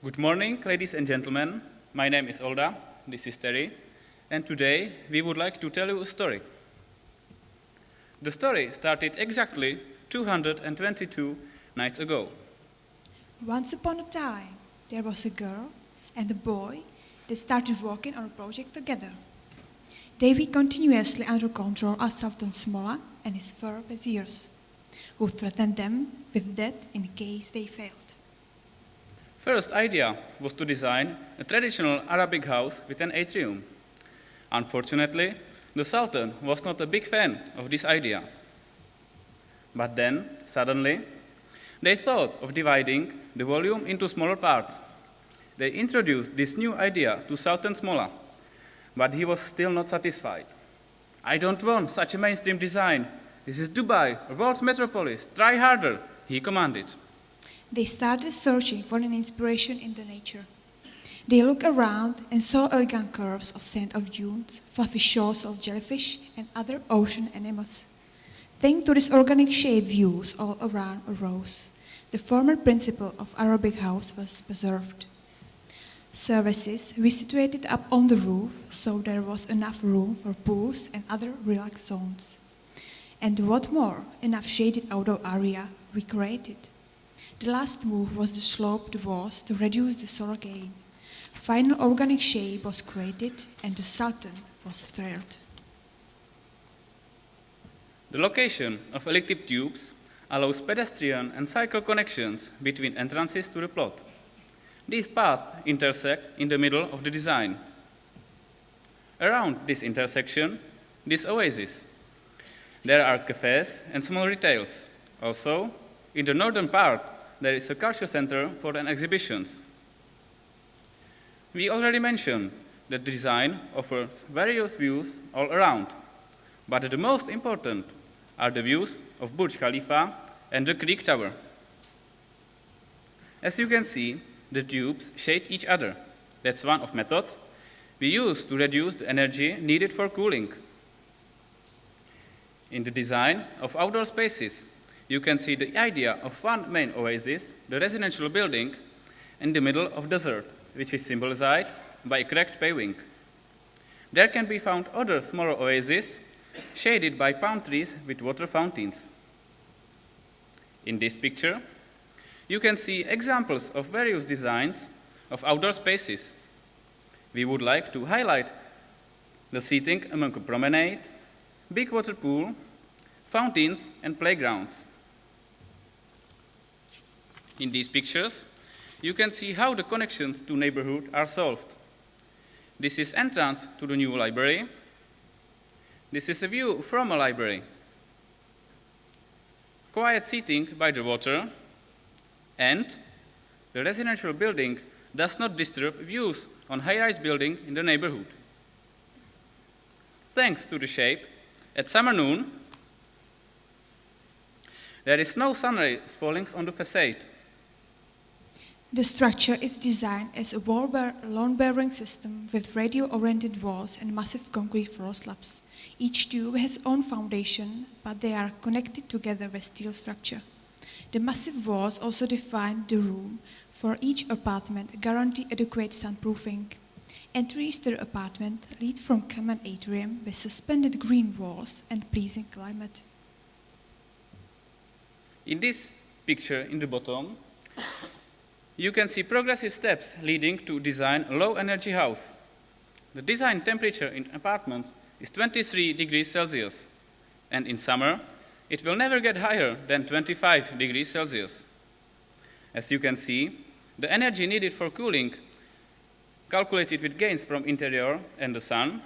Good morning, ladies and gentlemen. My name is Olda, this is Terry, and today we would like to tell you a story. The story started exactly 222 nights ago. Once upon a time, there was a girl and a boy that started working on a project together. They were continuously under control of Sultan Smola and his four viziers, who threatened them with death in case they failed. First idea was to design a traditional Arabic house with an atrium. Unfortunately, the Sultan was not a big fan of this idea. But then, suddenly, they thought of dividing the volume into smaller parts. They introduced this new idea to Sultan Smola, but he was still not satisfied. "I don't want such a mainstream design. This is Dubai, a world's metropolis. Try harder," he commanded. They started searching for an inspiration in the nature. They looked around and saw elegant curves of sand of dunes, fluffy shores of jellyfish, and other ocean animals. Thanks to these organic shape views all around arose, the former principle of Arabic house was preserved. Services were situated up on the roof, so there was enough room for pools and other relaxed zones. And what more, enough shaded outdoor area we created. The last move was to slope the walls to reduce the solar gain. Final organic shape was created and the Sultan was thrilled. The location of electric tubes allows pedestrian and cycle connections between entrances to the plot. These paths intersect in the middle of the design. Around this intersection, this oasis. There are cafes and small retails. Also, in the northern part, there is a culture center for an exhibitions. We already mentioned that the design offers various views all around, but the most important are the views of Burj Khalifa and the Creek Tower. As you can see, the tubes shade each other. That's one of methods we use to reduce the energy needed for cooling. In the design of outdoor spaces, you can see the idea of one main oasis, the residential building, in the middle of desert, which is symbolized by a cracked paving. There can be found other smaller oases, shaded by palm trees with water fountains. In this picture, you can see examples of various designs of outdoor spaces. We would like to highlight the seating among a promenade, big water pool, fountains, and playgrounds. In these pictures, you can see how the connections to neighborhood are solved. This is entrance to the new library. This is a view from a library. Quiet seating by the water, and the residential building does not disturb views on high-rise building in the neighborhood. Thanks to the shape, at summer noon, there is no sunrays falling on the facade. The structure is designed as a load-bearing system with radio-oriented walls and massive concrete floor slabs. Each tube has its own foundation, but they are connected together with steel structure. The massive walls also define the room. For each apartment, guarantee adequate soundproofing. Entries to the apartment lead from common atrium with suspended green walls and pleasing climate. In this picture in the bottom, you can see progressive steps leading to design a low-energy house. The design temperature in apartments is 23 degrees Celsius, and in summer, it will never get higher than 25 degrees Celsius. As you can see, the energy needed for cooling, calculated with gains from interior and the sun,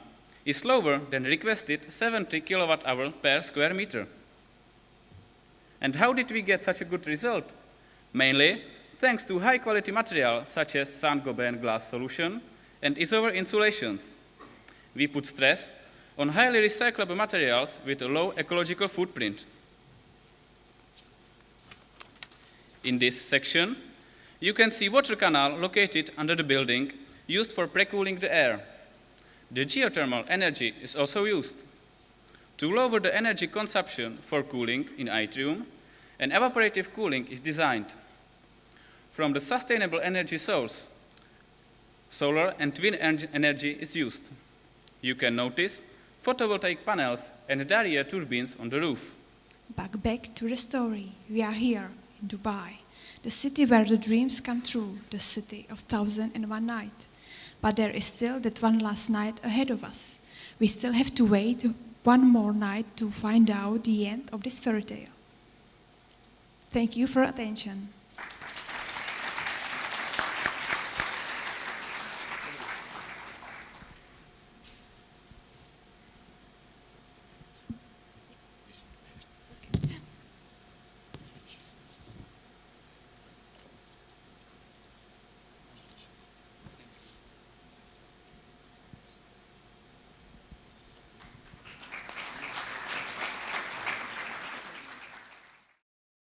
is lower than requested 70 kilowatt-hour per square meter. And how did we get such a good result? Mainly thanks to high-quality materials such as Saint-Gobain glass solution and isover insulations. We put stress on highly recyclable materials with a low ecological footprint. In this section, you can see water canal located under the building used for pre-cooling the air. The geothermal energy is also used. To lower the energy consumption for cooling in atrium, an evaporative cooling is designed. from the sustainable energy source. Solar and wind energy is used. You can notice photovoltaic panels and Daria turbines on the roof. But back to the story. We are here in Dubai, the city where the dreams come true, the city of 1001 nights. But there is still that one last night ahead of us. We still have to wait one more night to find out the end of this fairy tale. Thank you for your attention.